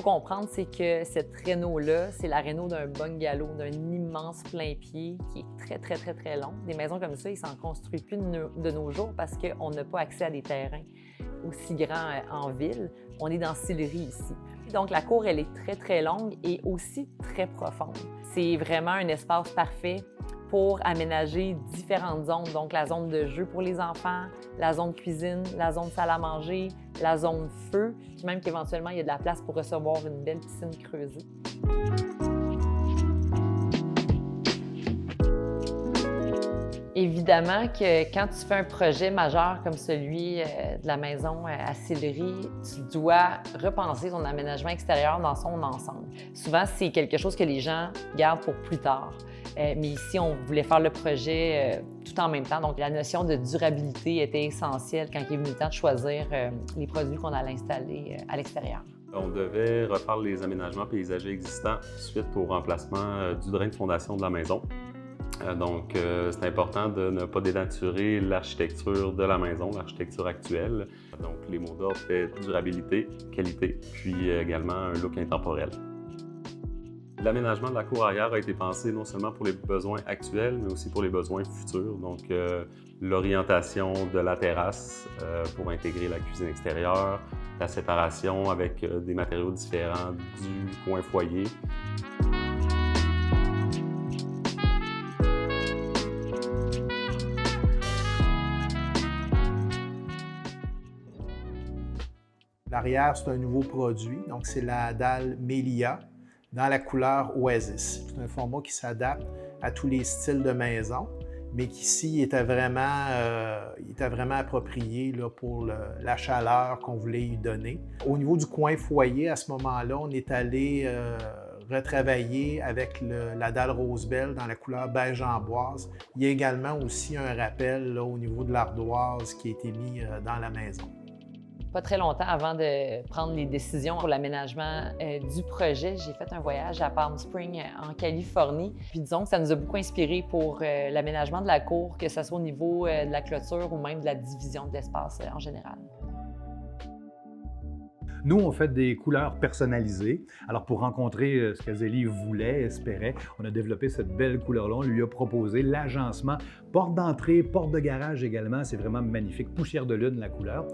faut comprendre, c'est que cette réno-là, c'est la réno d'un bungalow, d'un immense plein-pied qui est très, très, très, très long. Des maisons comme ça, ils s'en construisent plus de nos jours parce qu'on n'a pas accès à des terrains aussi grands en ville. On est dans Sillery ici. Donc, la cour, elle est très, très longue et aussi très profonde. C'est vraiment un espace parfait pour aménager différentes zones. Donc, la zone de jeu pour les enfants, la zone cuisine, la zone salle à manger, la zone feu, puis même qu'éventuellement, il y a de la place pour recevoir une belle piscine creusée. Évidemment que quand tu fais un projet majeur comme celui de la maison à Sillery, tu dois repenser ton aménagement extérieur dans son ensemble. Souvent, c'est quelque chose que les gens gardent pour plus tard. Mais ici, on voulait faire le projet tout en même temps. Donc, la notion de durabilité était essentielle quand il est venu le temps de choisir les produits qu'on allait installer à l'extérieur. On devait refaire les aménagements paysagers existants suite au remplacement du drain de fondation de la maison. Donc, c'est important de ne pas dénaturer l'architecture de la maison, l'architecture actuelle. Donc, les mots d'ordre c'est durabilité, qualité, puis également un look intemporel. L'aménagement de la cour arrière a été pensé non seulement pour les besoins actuels, mais aussi pour les besoins futurs. Donc, l'orientation de la terrasse pour intégrer la cuisine extérieure, la séparation avec des matériaux différents du coin foyer. L'arrière, c'est un nouveau produit, donc c'est la dalle Melia dans la couleur Oasis. C'est un format qui s'adapte à tous les styles de maison, mais qui ici était vraiment approprié là, pour la chaleur qu'on voulait y donner. Au niveau du coin foyer, à ce moment-là, on est allé retravailler avec la dalle Rose Belle dans la couleur beige amboise. Il y a également aussi un rappel là, au niveau de l'ardoise qui a été mis dans la maison. Pas très longtemps avant de prendre les décisions pour l'aménagement du projet, j'ai fait un voyage à Palm Springs, en Californie. Puis disons que ça nous a beaucoup inspiré pour l'aménagement de la cour, que ce soit au niveau de la clôture ou même de la division de l'espace en général. Nous, on fait des couleurs personnalisées. Alors, pour rencontrer ce qu'Azélie voulait, espérait, on a développé cette belle couleur-là. On lui a proposé l'agencement, porte d'entrée, porte de garage également. C'est vraiment magnifique. Poussière de lune, la couleur.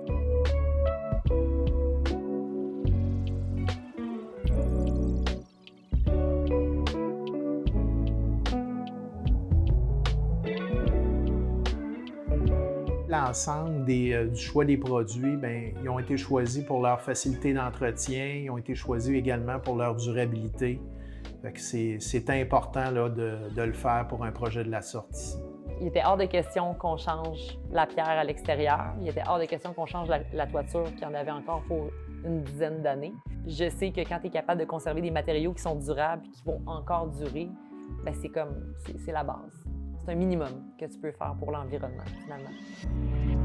L'ensemble du choix des produits, ils ont été choisis pour leur facilité d'entretien, ils ont été choisis également pour leur durabilité. C'est important là, de le faire pour un projet de la sorte ici. Il était hors de question qu'on change la pierre à l'extérieur. Il était hors de question qu'on change la toiture qui en avait encore pour une dizaine d'années. Je sais que quand tu es capable de conserver des matériaux qui sont durables et qui vont encore durer, c'est la base. C'est un minimum que tu peux faire pour l'environnement, finalement.